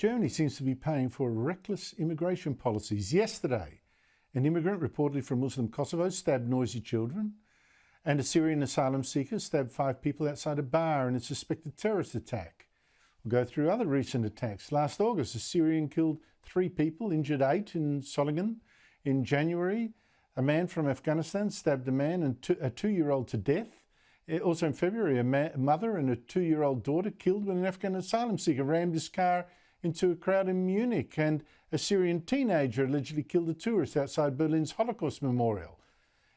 Germany seems to be paying for reckless immigration policies. Yesterday, an immigrant reportedly from Muslim Kosovo stabbed noisy children, and a Syrian asylum seeker stabbed 5 people outside a bar in a suspected terrorist attack. We'll go through other recent attacks. Last August, a Syrian killed 3 people, injured 8 in Solingen. In January, a man from Afghanistan stabbed a man and a 2-year-old to death. Also in February, a mother and a 2-year-old daughter killed when an Afghan asylum seeker rammed his car into a crowd in Munich, and a Syrian teenager allegedly killed a tourist outside Berlin's Holocaust Memorial.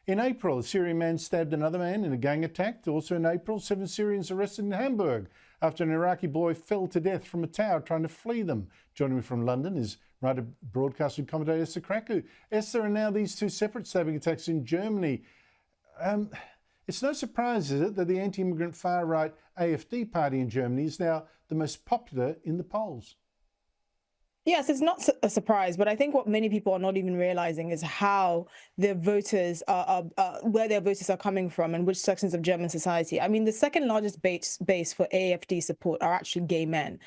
In April, a Syrian man stabbed another man in a gang attack. Also in April, 7 Syrians arrested in Hamburg after an Iraqi boy fell to death from a tower trying to flee them. Joining me from London is writer, broadcaster and commentator Esther Krakue. Esther, and now these 2 separate stabbing attacks in Germany. It's no surprise, is it, that the anti-immigrant far-right AfD party in Germany is now the most popular in the polls? Yes, it's not a surprise, but I think what many people are not even realizing is how their voters where their voters are coming from and which sections of German society. I mean, the second largest base for AfD support are actually gay men,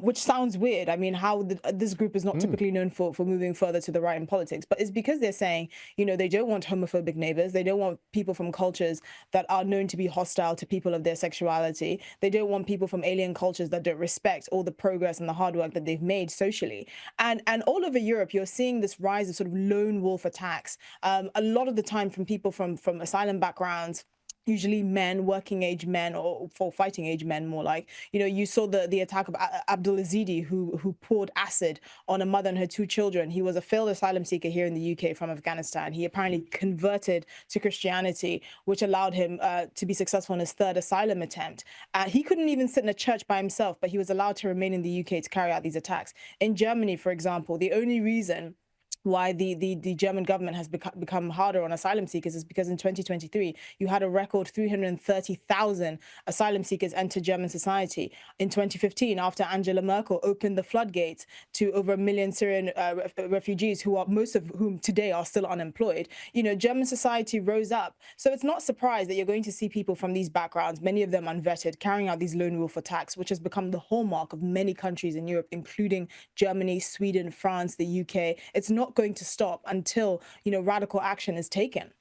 which sounds weird. I mean, how this group is not typically known for moving further to the right in politics, but it's because they're saying, you know, they don't want homophobic neighbors. They don't want people from cultures that are known to be hostile to people of their sexuality. They don't want people from alien cultures that don't respect all the progress and the hard work that they've made socially. And all over Europe, you're seeing this rise of sort of lone wolf attacks, a lot of the time from people from asylum backgrounds, usually men, working age men, or for fighting age men, more like. You know, you saw the attack of Abdulazidi, who poured acid on a mother and her 2 children. He was a failed asylum seeker here in the UK from Afghanistan. He apparently converted to Christianity, which allowed him to be successful in his 3rd asylum attempt. He couldn't even sit in a church by himself, but he was allowed to remain in the UK to carry out these attacks. In Germany, for example, the only reason why the German government has become harder on asylum seekers is because in 2023, you had a record 330,000 asylum seekers enter German society. In 2015, after Angela Merkel opened the floodgates to over 1 million Syrian refugees, most of whom today are still unemployed, you know, German society rose up. So it's not surprised that you're going to see people from these backgrounds, many of them unvetted, carrying out these lone wolf attacks, which has become the hallmark of many countries in Europe, including Germany, Sweden, France, the UK. It's not going to stop until, you know, radical action is taken.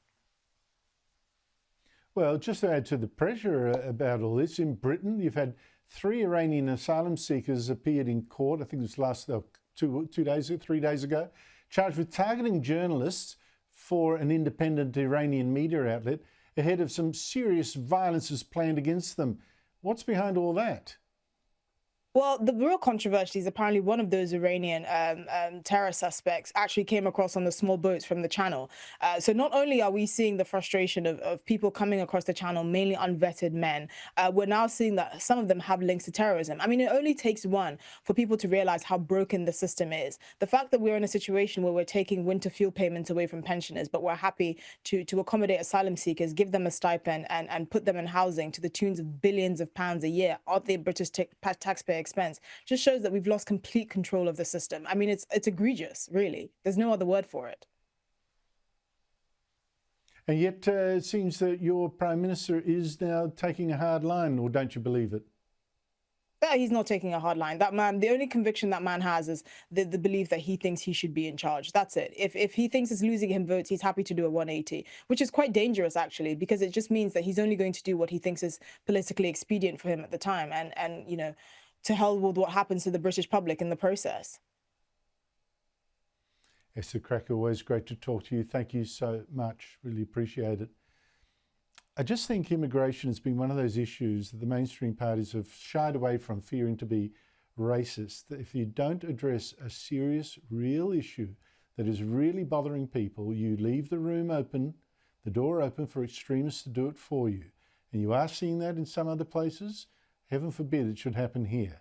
Well, just to add to the pressure about all this, in Britain, you've had 3 Iranian asylum seekers appeared in court. I think it was 3 days ago, charged with targeting journalists for an independent Iranian media outlet ahead of some serious violences planned against them. What's behind all that? Well, the real controversy is apparently one of those Iranian terror suspects actually came across on the small boats from the channel. So not only are we seeing the frustration of people coming across the channel, mainly unvetted men, we're now seeing that some of them have links to terrorism. I mean, it only takes one for people to realize how broken the system is. The fact that we're in a situation where we're taking winter fuel payments away from pensioners, but we're happy to accommodate asylum seekers, give them a stipend and put them in housing to the tunes of billions of pounds a year at the British taxpayer expense, just shows that we've lost complete control of the system. I mean, it's egregious, really. There's no other word for it. And yet it seems that your Prime Minister is now taking a hard line, or don't you believe it? Yeah, he's not taking a hard line. That man, the only conviction that man has is the belief that he thinks he should be in charge. That's it. If he thinks it's losing him votes, he's happy to do a 180, which is quite dangerous, actually, because it just means that he's only going to do what he thinks is politically expedient for him at the time. And you know, to hell with what happens to the British public in the process. Esther Krakue, always great to talk to you. Thank you so much. Really appreciate it. I just think immigration has been one of those issues that the mainstream parties have shied away from, fearing to be racist. If you don't address a serious, real issue that is really bothering people, you leave the room open, the door open for extremists to do it for you. And you are seeing that in some other places. Heaven forbid it should happen here.